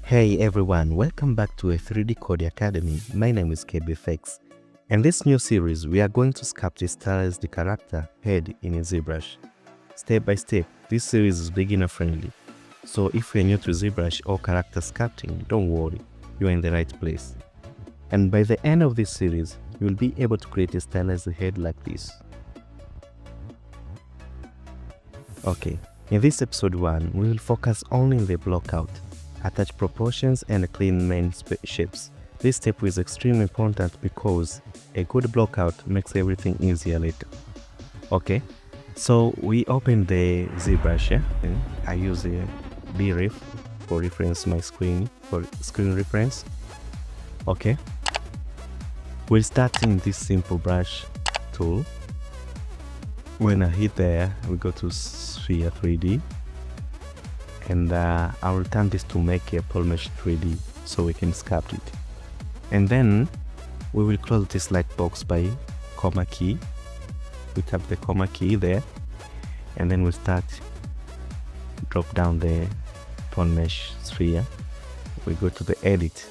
Hey everyone, welcome back to a 3D Coding Academy. My name is KBFX. In this new series, we are going to sculpt a stylized character head in a ZBrush. Step by step, this series is beginner friendly. So if you're new to ZBrush or character sculpting, don't worry, you are in the right place. And by the end of this series, you will be able to create a stylized head like this. Okay, in this episode 1, we will focus only on the blockout. Attach proportions and clean main shapes. This step is extremely important because a good blockout makes everything easier later. Okay, so we open the ZBrush. I use a bref for reference my screen, for screen reference. Okay, we'll start in this simple brush tool. When I hit there, we go to Sphere 3D. And I will turn this to make a polymesh 3D so we can sculpt it. And then we will close this light box by comma key. We tap the comma key there, and then we start drop down the polymesh sphere. We go to the edit,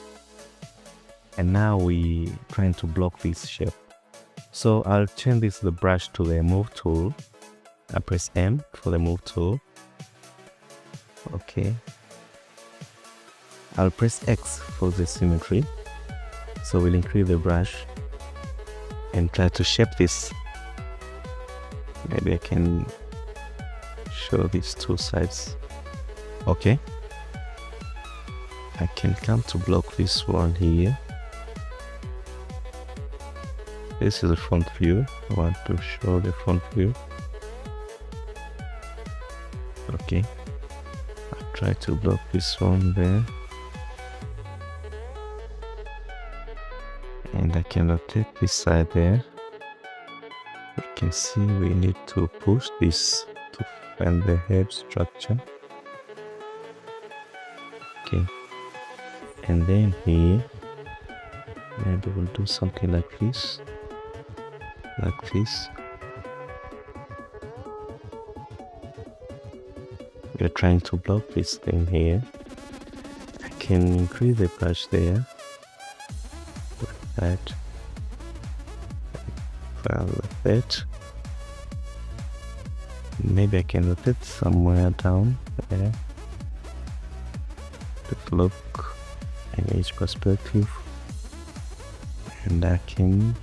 and now we trying to block this shape. So I'll change this the brush to the move tool. I press M for the move tool. Okay, I'll press X for the symmetry. So we'll increase the brush and try to shape this. Maybe I can show these two sides. Okay, I can come to block this one here. This is the front view. I want to show the front view. Okay, try to block this one there, and I can rotate this side there. You can see we need to push this to find the head structure. Okay, and then here maybe we'll do something like this, We are trying to block this thing here. I can increase the brush there, like that, like that. Maybe I can rotate somewhere down there to look in each perspective, and I can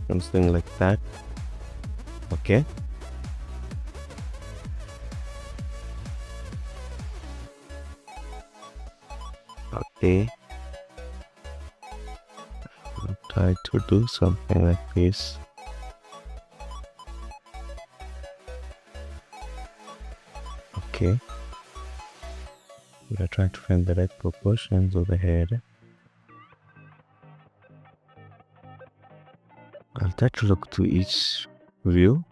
something like that. Okay, okay, I'll try to do something like this. Okay, we are trying to find the right proportions of the head. I'll try to look to each view.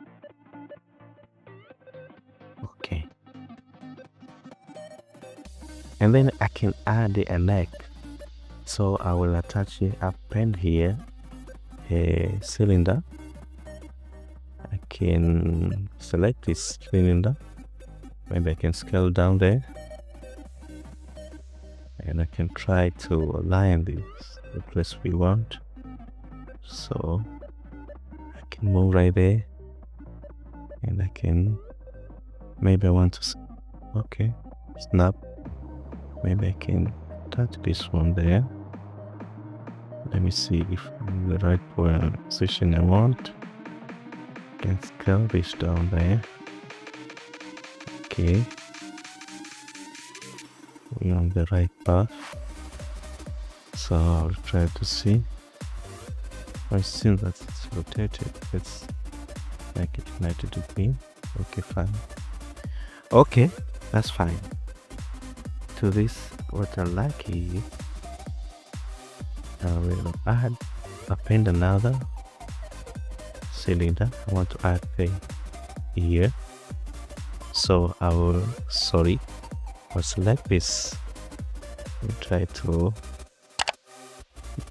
Okay, and then I can add a neck, so I will attach a pen here, a cylinder. I can select this cylinder, maybe I can scale down there, and I can try to align this the place we want. So I can move right there, and I can, maybe I want to, okay, snap. Maybe I can touch this one there. Let me see if I'm in the right position I want. I can scale this down there. Okay, we're on the right path. So I'll try to see. I see that it's rotated. Let's make it 90 degrees. Okay, fine. Okay, that's fine. To this, what I like is I will append another cylinder. I want to add the here. So I will select this and try to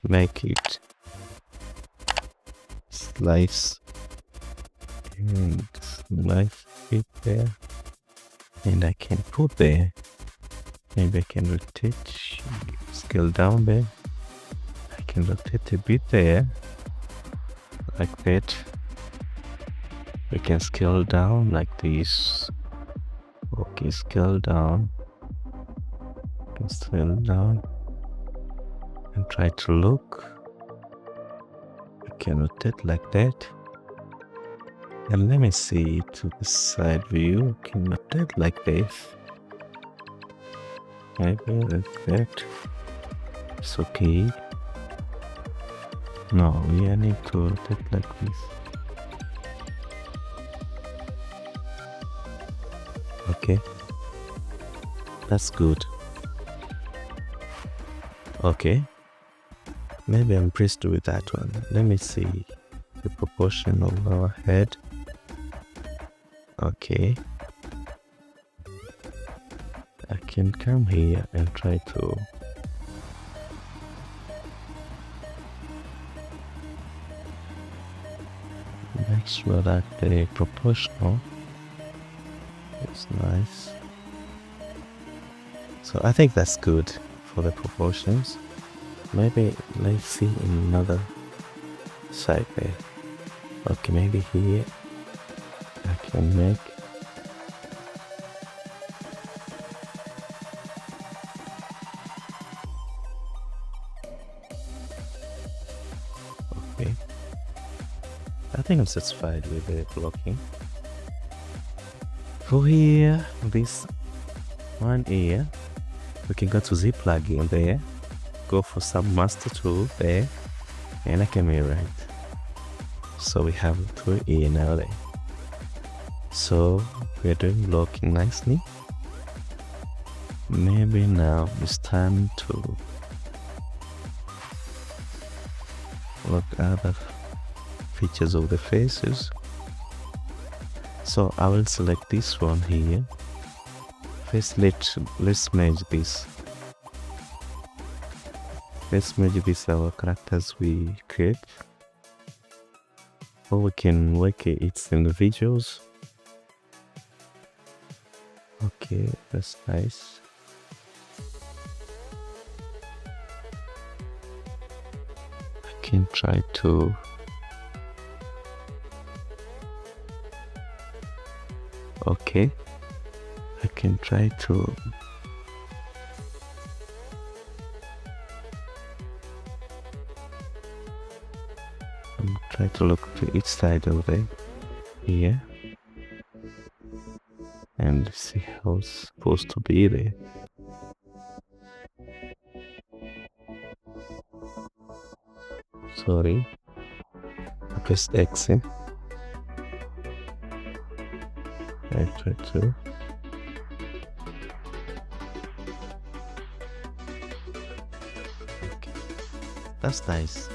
make it slice and slice it there. and I can put there. Maybe I can rotate, scale down there. I can rotate a bit there, like that. We can scale down like this. Okay, scale down. Can scale down and try to look. I can rotate like that. And let me see to the side view. I can rotate like this. Maybe like that. It's okay. No, we need to rotate like this. Okay, that's good. Okay, maybe I'm pleased with that one. Let me see the proportion of our head. Okay, I can come here and try to make sure that the proportional is nice. So I think that's good for the proportions. Maybe let's see another side there. Okay, maybe here I can make okay. I think I'm satisfied with the blocking. For here, this one here, we can go to Z plugin there, go for some master tool there, and I can mirror it. So we have two here now there. So we're doing blocking nicely. Maybe now it's time to look at the features of the faces. So I will select this one here. First let's merge this. Let's merge this our characters we create. Or we can work its individuals. Okay, that's nice. I can try to okay, I can try to try to look to each side of it here and see how it's supposed to be there. Sorry, I pressed X. I try to okay. That's nice.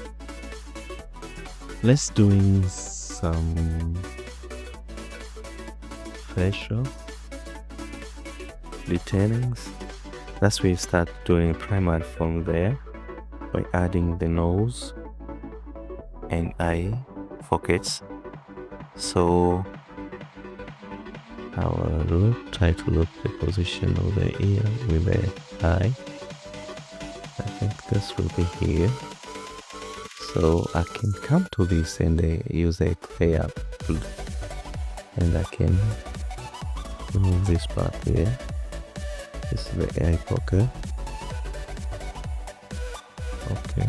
Let's doing some facial detailings. That's where you start doing primary from there by adding the nose and eye pockets. So I will try to look the position of the ear with the eye. I think this will be here. So I can come to this and use a clear and I can remove this part here. This is the eye pocket. Okay.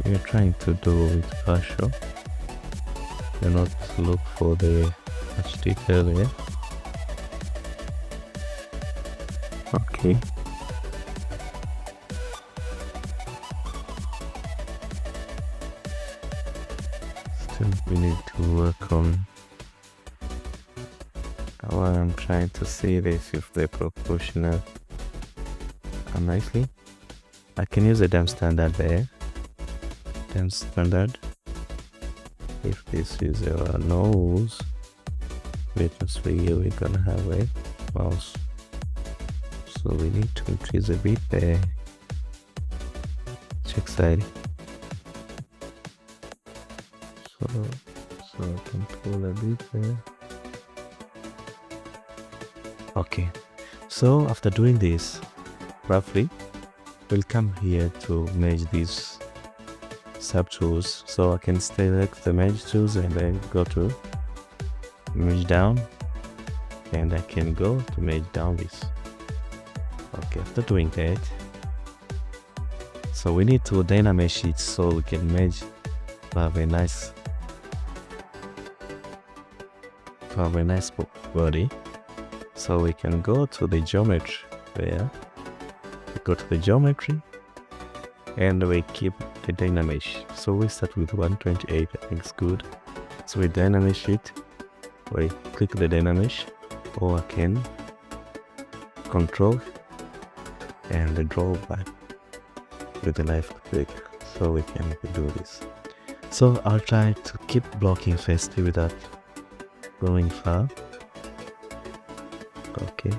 We're trying to do it partial. Do not look for the much detail there. Okay. Still we need to work on what I'm trying to see this if they're proportional nicely. I can use a damn standard there. Damn standard. If this is our nose, here we're gonna have a mouse. So we need to increase a bit there. Check side. So I can pull a bit there. Okay, so after doing this roughly, we'll come here to merge these sub tools. So I can select the merge tools and then go to merge down, and I can go to merge down this. Okay, after doing that, so we need to dynamesh it so we can merge to have a nice body. So we can go to the geometry there, we go to the geometry and we keep the dynamesh. So we start with 128, I think it's good. So we dynamesh it, we click the dynamesh, or I can control and draw back with the left click, so we can do this. So I'll try to keep blocking first without going far. Okay,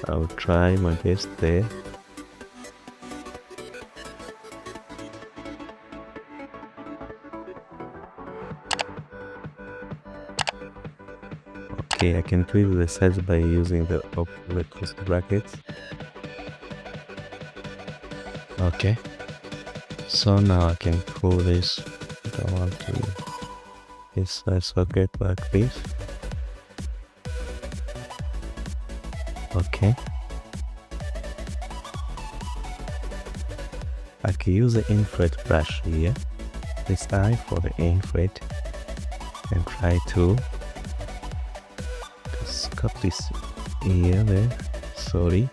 I'll try my best there. Okay, I can tweak the size by using the close brackets. Okay, so now I can pull this down to this socket like this. Okay, I can use the infrared brush here, this eye for the infrared, and try to sculpt this here, there. Sorry,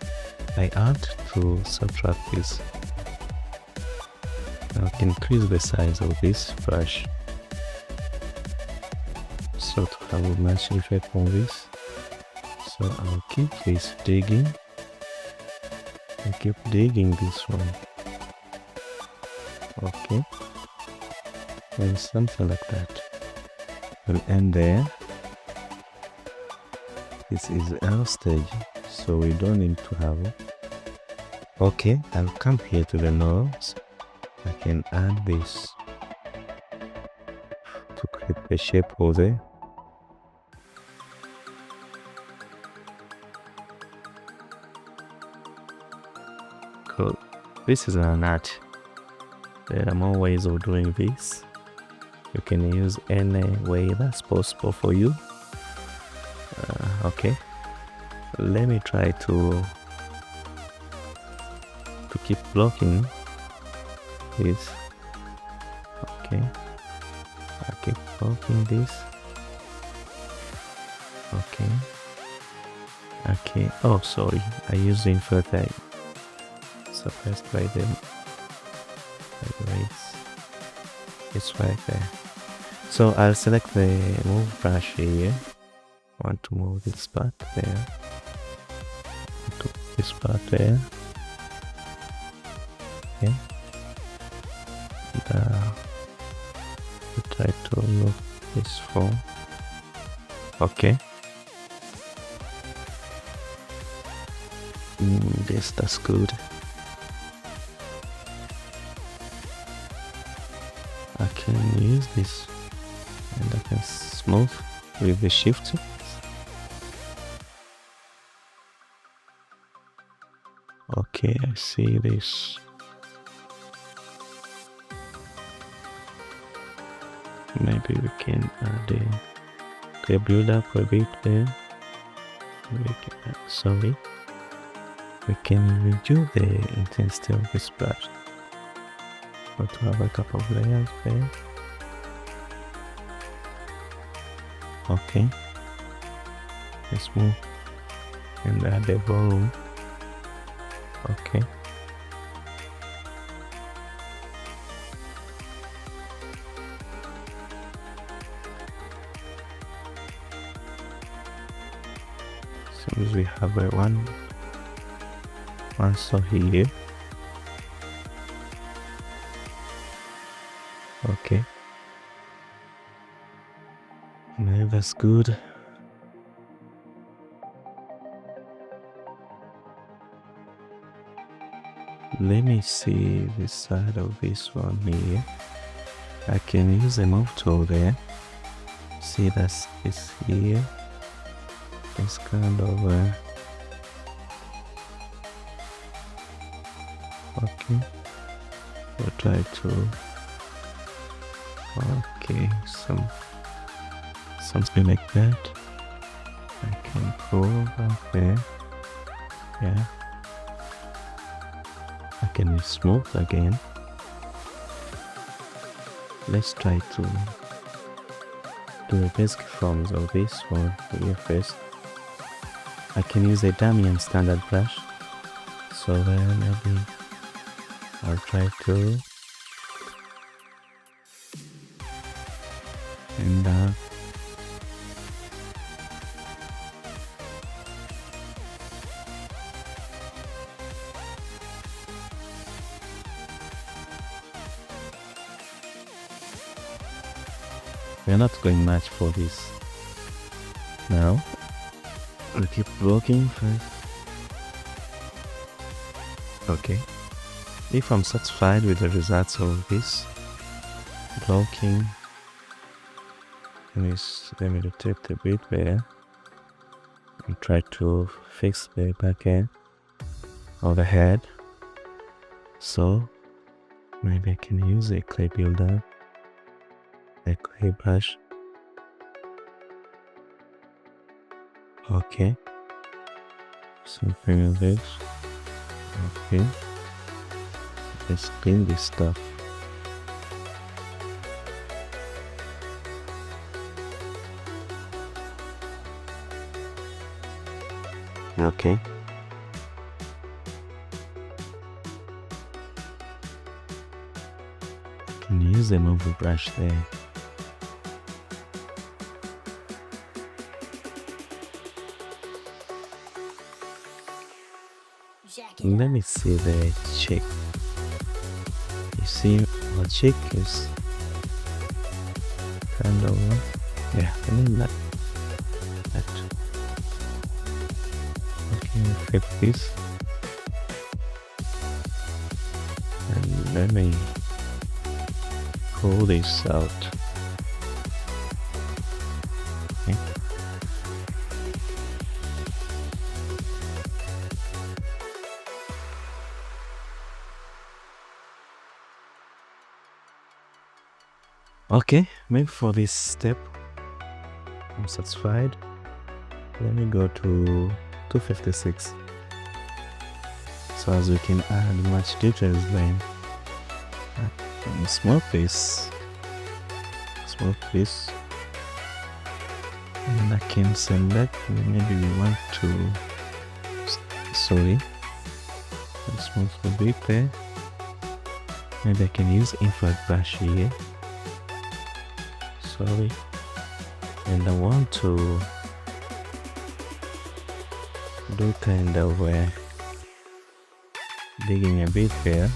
I had to subtract this. I can increase the size of this brush so to have a much effect on this. So I'll keep this digging. I keep digging this one. Okay, and something like that will end there. This is our stage, so we don't need to have it. Okay, I'll come here to the nose. I can add this to create the shape over there. Cool. This is an art. There are more ways of doing this. You can use any way that's possible for you. Okay, let me try to keep blocking this. Okay, I keep blocking this. Okay, oh sorry, I used the infrared eye suppressed by the rays. It's right there. So I'll select the move brush here. I want to move this part there, to this part there. Okay, and try to look this form. Okay, yes, that's good. I can use this and I can smooth with the shift. Okay, I see this. Maybe we can add a build up a bit there. Sorry. We can reduce the intensity of this brush, but to have a couple of layers there. Okay, let's move and add the volume. Okay, seems we have a one saw here. Okay, maybe that's good. Let me see this side of this one here. I can use a move tool there. See, that's this here. This kind of okay, we'll try to something like that. I can go over there. Yeah, I can use smooth again. Let's try to do the basic forms of this one here first. I can use a dummy and standard brush, so then maybe I'll try to and we're not going much for this now. We'll keep blocking first. Okay, if I'm satisfied with the results of this blocking, let me rotate a bit there and try to fix the back end of the head. So maybe I can use a clay builder, a clay brush. Okay, something like this. Okay, let's clean this stuff. Okay, can use a movie brush there. Let me see the cheek. You see, the cheek is kind of yeah. I mean that. Okay, flip this, and let me pull this out. Okay. Okay, maybe for this step I'm satisfied. Let me go to 256, so as we can add much details then. Small piece, and I can select, maybe we want to smooth a bit there. Maybe I can use infrared brush here. And I want to do kind of digging a bit here,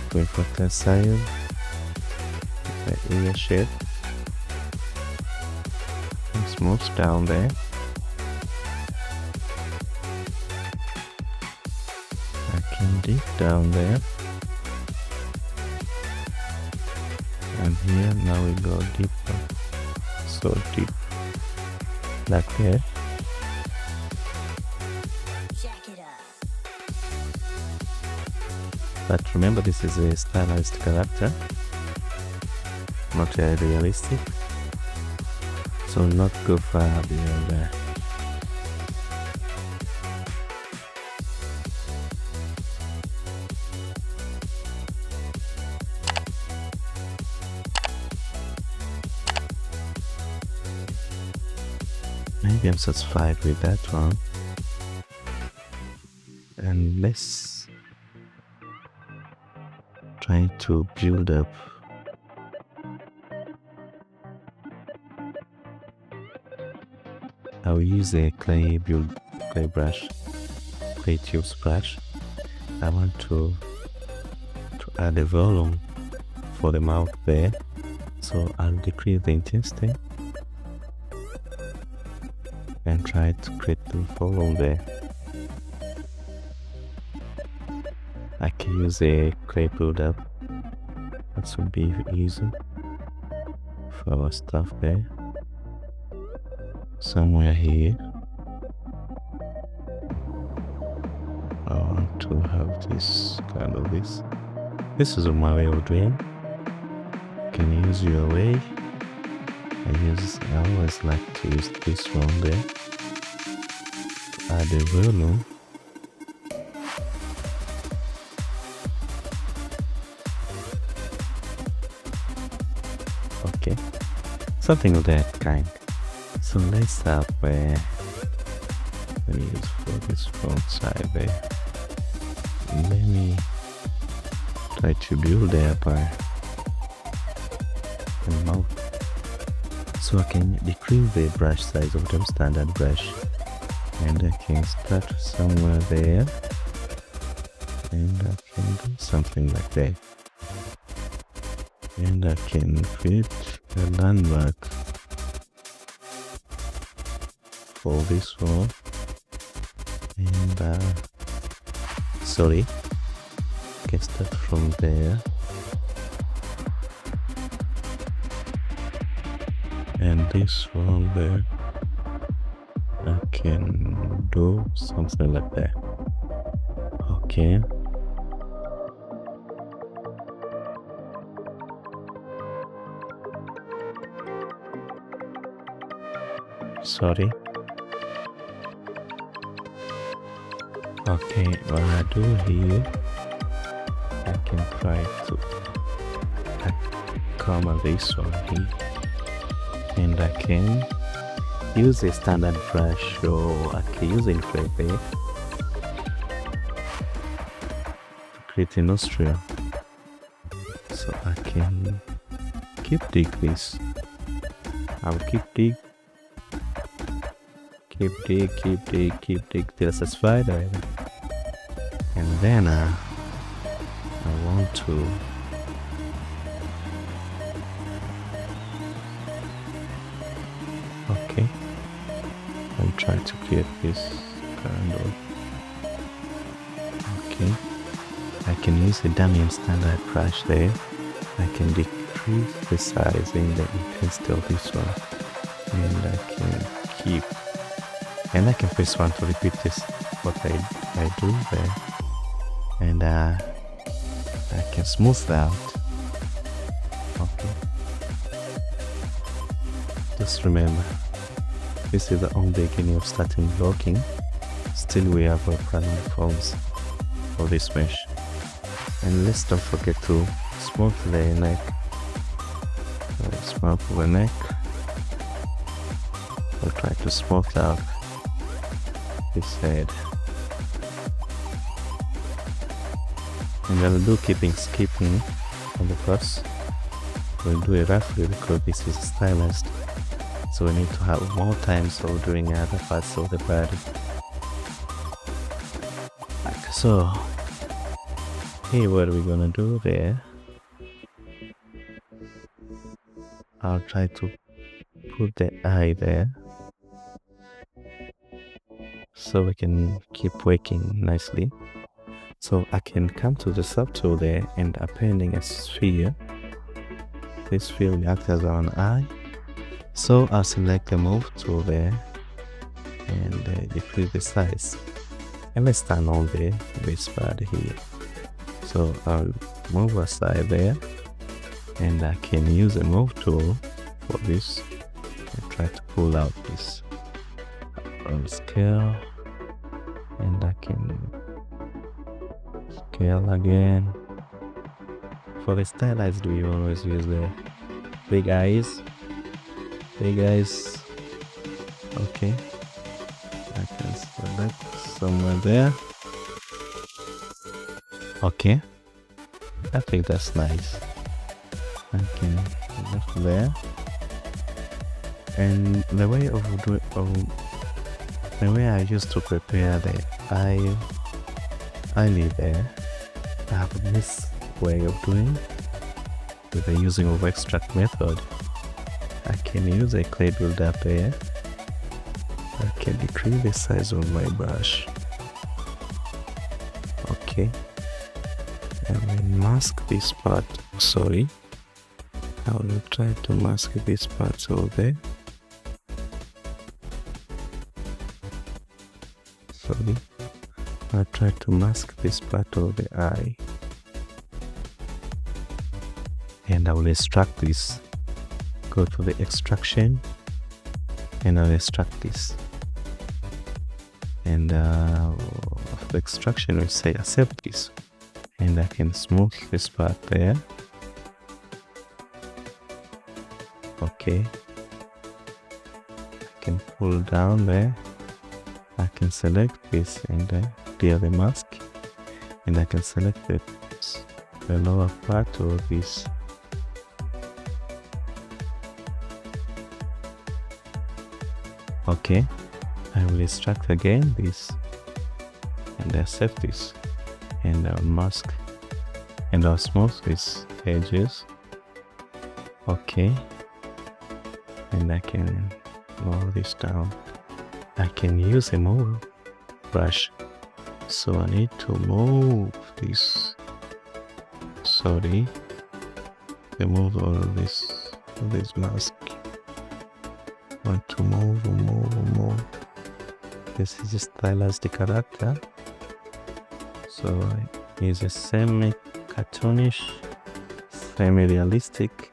going for the side, the ear shape, and smooth down there. I can dig down there, and here now we go deeper, so deep, like there. But remember, this is a stylized character, not very realistic, so not go far beyond that. Maybe I'm satisfied with that one, and let's try to build up I'll use a clay brush, clay tubes brush. I want to add a volume for the mouth there, so I'll decrease the intensity and try to create the volume there. I can use a clay buildup. That would be easy for our stuff there. somewhere here. I want to have this kind of this. This is my way of doing. You can use your way. I always like to use this one there. Add a volume. Okay, something of that kind. So let's start where let me use for this front side there. Let me try to build there by the mouth. So I can decrease the brush size of the standard brush, and I can start somewhere there, and I can do something like that, and I can create a landmark for this one, and sorry, I can start from there, and this one there, I can do something like that. Okay. Sorry. Okay, what I do here, I can try to cover this one here, and I can use a standard brush, or I can use a infrared to create a nostril. So I can keep dig this. I'll keep dig till satisfied, and then I want to okay, I'll try to create this kind of okay. I can use a dummy standard brush there. I can decrease the size and the intensity of this one, and I can keep. And I can press 1 to repeat this, what I do there. And I can smooth out. Okay. Just remember, this is the only beginning of starting blocking. Still we have our primary forms for this mesh. And let's don't forget to smooth the neck. Smooth the neck. I'll try to smooth out this head, and I'll do skipping on the first. We'll do it roughly because this is stylized, so we need to have more time so doing other parts of the body. So here, what are we gonna do there? I'll try to put the eye there, so we can keep working nicely. So I can come to the sub tool there and appending a sphere. This sphere will act as an eye. So I'll select the move tool there and decrease the size. And let's turn on the base pad here. So I'll move aside there, and I can use a move tool for this and try to pull out this scale, and I can scale again. For the stylized, we always use the big eyes. Okay, I can select somewhere there. Okay, I think that's nice. I can left there, and the way I used to prepare the eyelid there, I have this way of doing with the using of extract method. I can use a clay builder there. I can decrease the size of my brush. Okay, and then mask this part. Sorry, I will try to mask this part over there. Sorry, I'll try to mask this part of the eye, and I will extract this. Go to the extraction, and I'll extract this. And after extraction, we say accept this, and I can smooth this part there. Okay, I can pull down there. I can select this and clear the mask, and I can select the lower part of this. Okay, I will extract again this and accept this, and I'll mask and I'll smooth these edges. Okay, and I can lower this down. I can use a move brush, so I need to move this. Sorry, remove all of this mask. Want to move. This is just stylized character, so I use a semi-cartoonish, semi-realistic.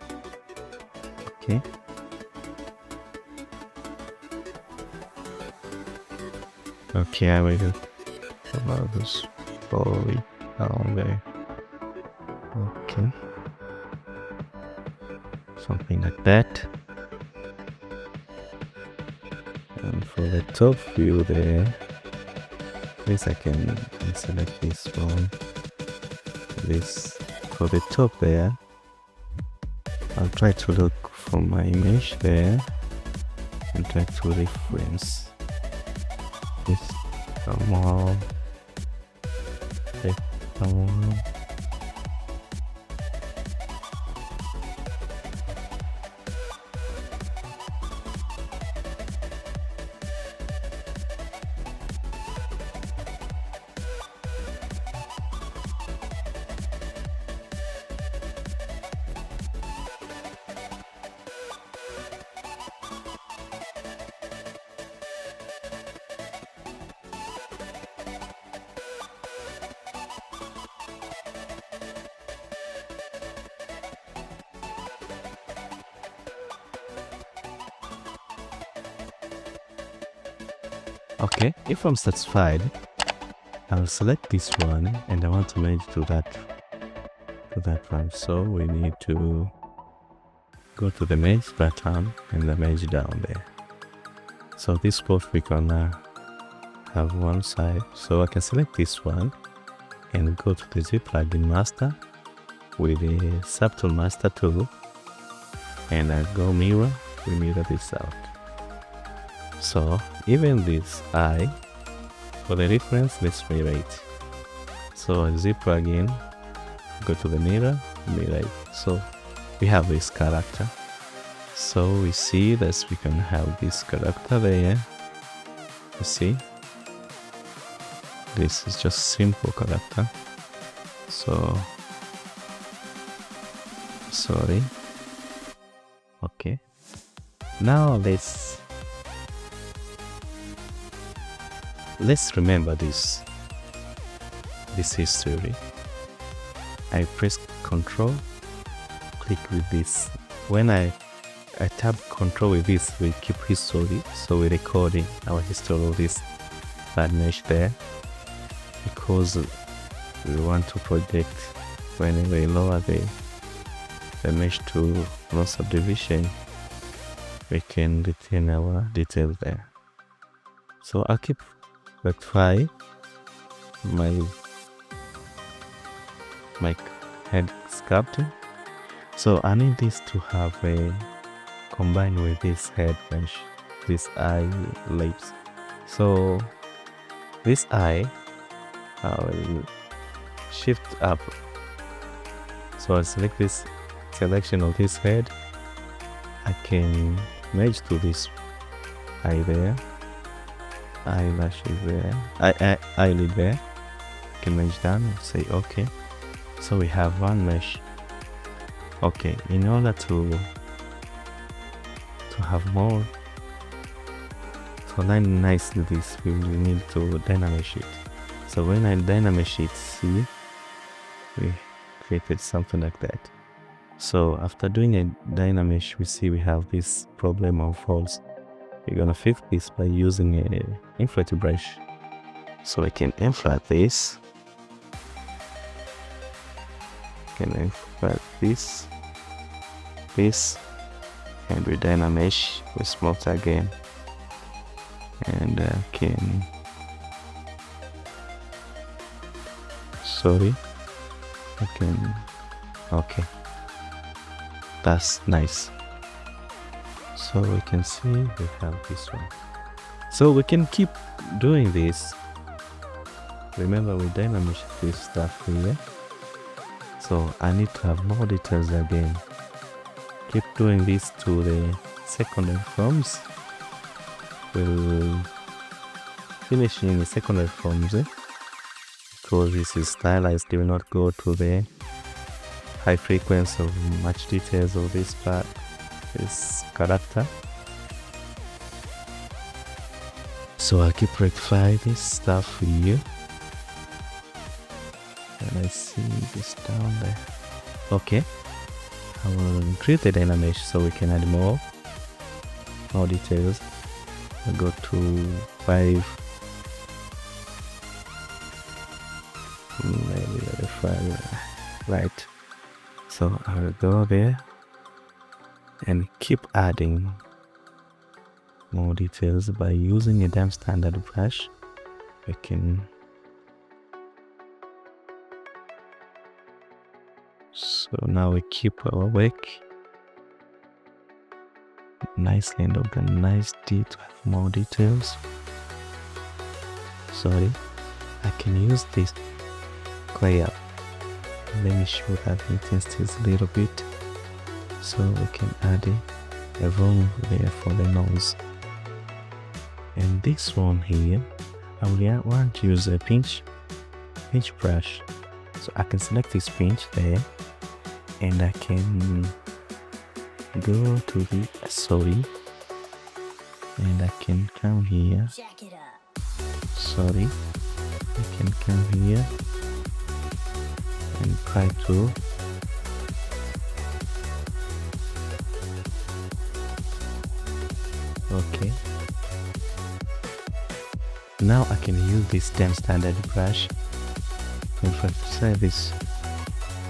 Okay. Okay, I will do about this slowly down there. Okay, something like that. And for the top view there, this I can select this one. This for the top there. I'll try to look for my image there and try to reference this somehow. Okay, if I'm satisfied, I'll select this one and I want to merge to that one. So we need to go to the merge button and the merge down there. So this both we gonna have one side. So I can select this one and go to the Z plugin master with the subtool master tool, and I go mirror. We mirror this out. So even this eye, for the reference, let's mirror it. So Z plugin, go to the mirror, mirror it. So we have this character. So we see that we can have this character there. You see, this is just simple character. So sorry. Okay. Now let's remember this history. I press Control, click with this. When I tab Control with this, we keep history. So we're recording our history of this bad mesh there, because we want to project when we lower the mesh to no subdivision, we can retain our details there. So I'll keep rectify my head sculpting. So I need this to have a combined with this head mesh, this eye lips. So this eye, I will shift up. So I select this selection of this head. I can merge to this eye there, eyelashes there, eyelid there. I can merge down and say okay. So we have one mesh. Okay, in order to have more, to align nicely this, we will need to dynamic it. So when I dynamic it, see, we created something like that. So after doing a dynamic, we see we have this problem of holes. We're gonna fix this by using a inflate brush. So I can inflate this. Can inflate this, and we dynamic, we smooth again, and can, sorry, I can, okay, that's nice. So we can see we have this one. So we can keep doing this. Remember, we dynamic this stuff here. So I need to have more details again. Keep doing this to the secondary forms. We'll finish in the secondary forms, because this is stylized. They will not go to the high frequency of much details of this part, this character. So I'll keep rectify this stuff here. And I see this down there. Okay, I will create the dynamic so we can add more details. I'll go to 5, maybe 5, right? So I will go there and keep adding more details by using a damn standard brush. We can, so now we keep our work nicely and organized to have more details. Sorry, I can use this clear up. Let me show that intensity a little bit, so we can add a volume there for the nose. And this one here, I will want to use a pinch brush. So I can select this pinch there, and I can go to the sorry, and I can come here. Sorry, I can come here and try to okay. Now I can use this damn standard brush to emphasize this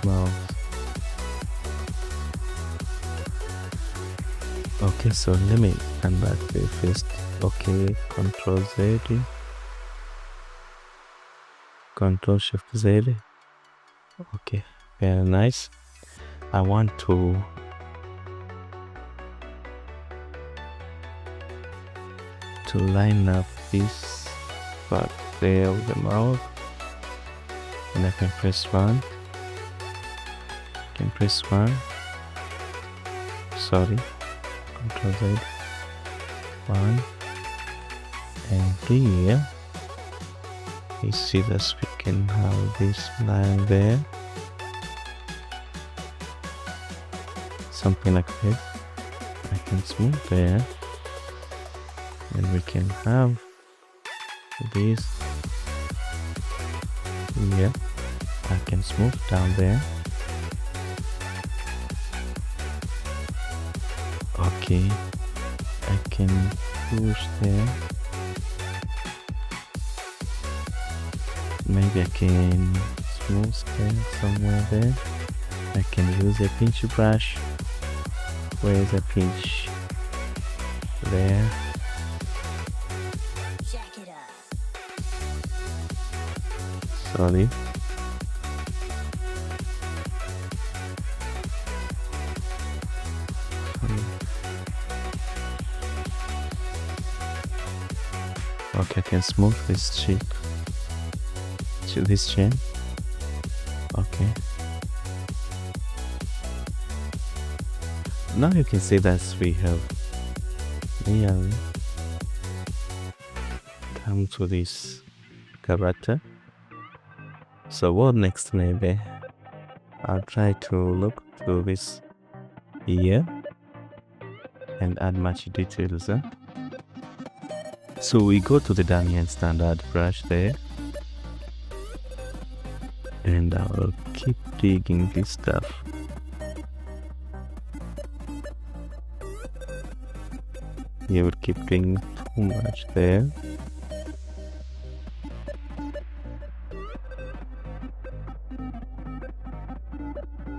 mouth. Okay, so let me come back there first. Okay, Control Z, Control Shift Z. Okay, very nice. I want to line up this part there of the mouth, and I can press 1. Sorry, Control Z, 1, and here you see that we can have this line there, something like that. I can smooth there, and we can have this here. I can smooth down there. Okay, I can push there. Maybe I can smooth there somewhere there. I can use a pinch brush. Where is a pinch? There. Sorry. Okay, I can smooth this cheek to this chin. Okay. Now you can see that we have nearly come to this character. So what next? Maybe I'll try to look through this here and add much details. So we go to the Damian standard brush there, and I'll keep digging this stuff. You will keep doing too much there.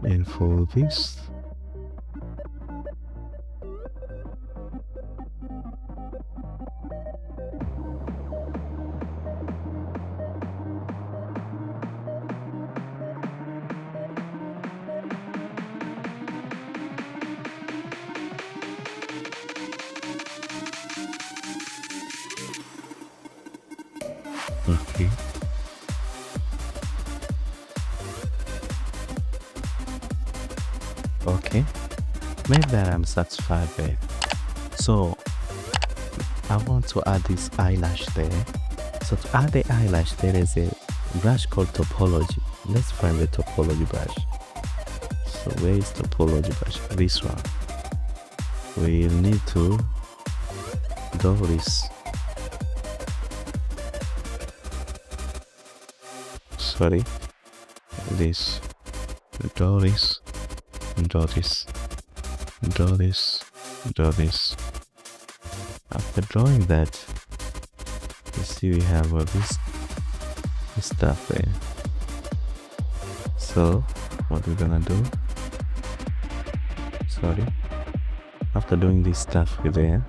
And for this, okay. Okay, maybe that I'm satisfied with. So I want to add this eyelash there. So to add the eyelash, there is a brush called topology. Let's find the topology brush. So where is topology brush? This one. We need to do this. Sorry, this, do this, do this, do this, do this. After drawing that, you see we have this stuff there. So what we're gonna do, sorry, after doing this stuff with there,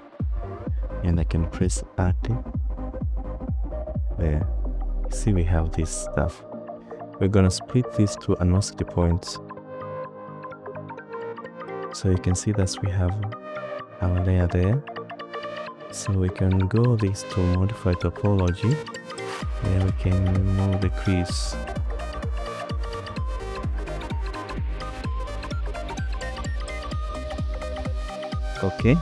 and I can press Alt there. See we have this stuff. We're gonna split these two animosity points, so you can see that we have our layer there. So we can go this to modify topology, then we can remove the crease. Okay,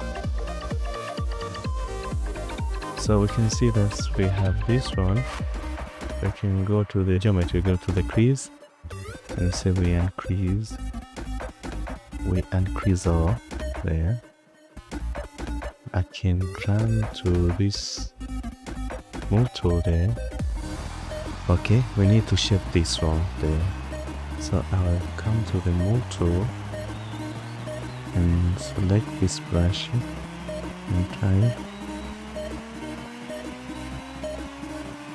so we can see that we have this one. We can go to the geometry, go to the crease, and say we increase all there. I can run to this move tool there. Okay, we need to shape this one there. So I will come to the move tool and select this brush and try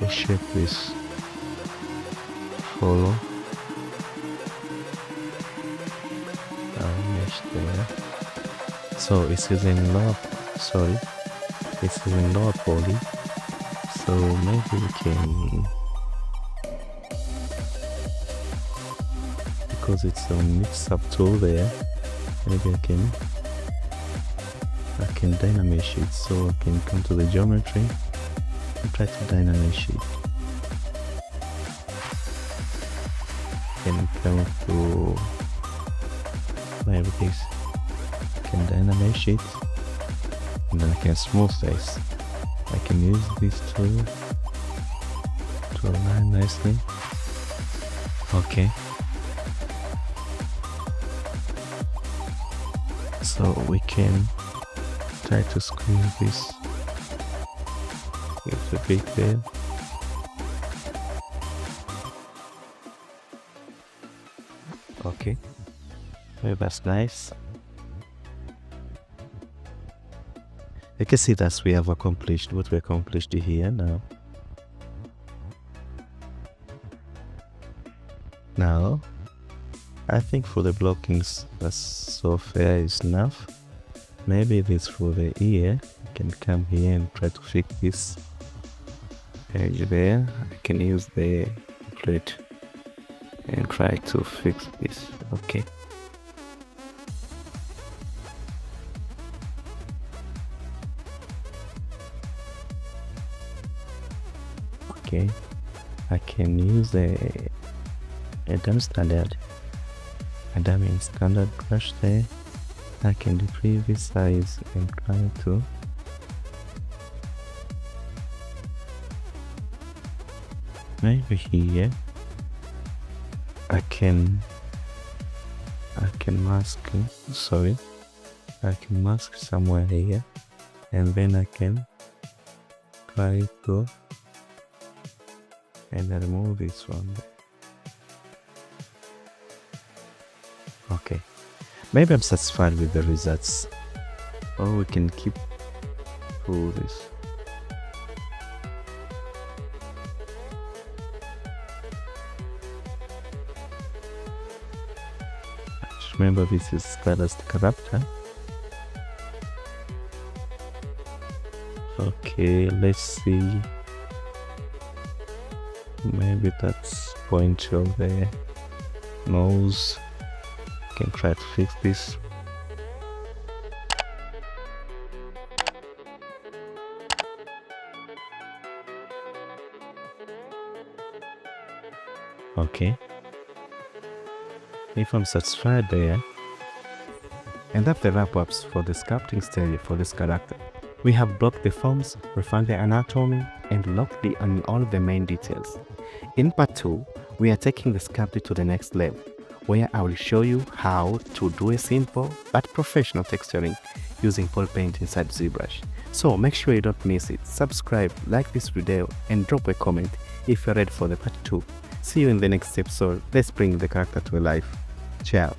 to shape this. Follow our mesh there. So it's using lower, sorry, it's using lower poly. So maybe we can, because it's a mix up tool there, maybe I can dynamesh it. So I can come to the geometry and try to dynamesh it. Can come to like this, can dynamesh it, and then I can smooth this. I can use this tool to align nicely. Okay, so we can try to squeeze this with the big there. Okay, well, that's nice. You can see that we have accomplished what we accomplished here now. Now, I think for the blockings, that's so fair is enough. Maybe this for the ear, I can come here and try to fix this edge there. I can use the plate and try to fix this. Okay, okay, I can use a Damian standard brush there. I can decrease this size and try to maybe here I can mask, sorry, I can mask somewhere here, and then I can try to and remove this one. Okay, maybe I'm satisfied with the results. Or we can keep through this. Remember, this is Stylized Character. Okay, let's see. Maybe that's point of the nose. Can try to fix this. Okay. If I'm satisfied there, and that's the wrap-ups for the sculpting stage for this character. We have blocked the forms, refined the anatomy, and locked on all the main details. In part 2, we are taking the sculpting to the next level, where I will show you how to do a simple but professional texturing using Pole Paint inside ZBrush. So make sure you don't miss it. Subscribe, like this video, and drop a comment if you're ready for the part 2. See you in the next episode. Let's bring the character to life. Ciao.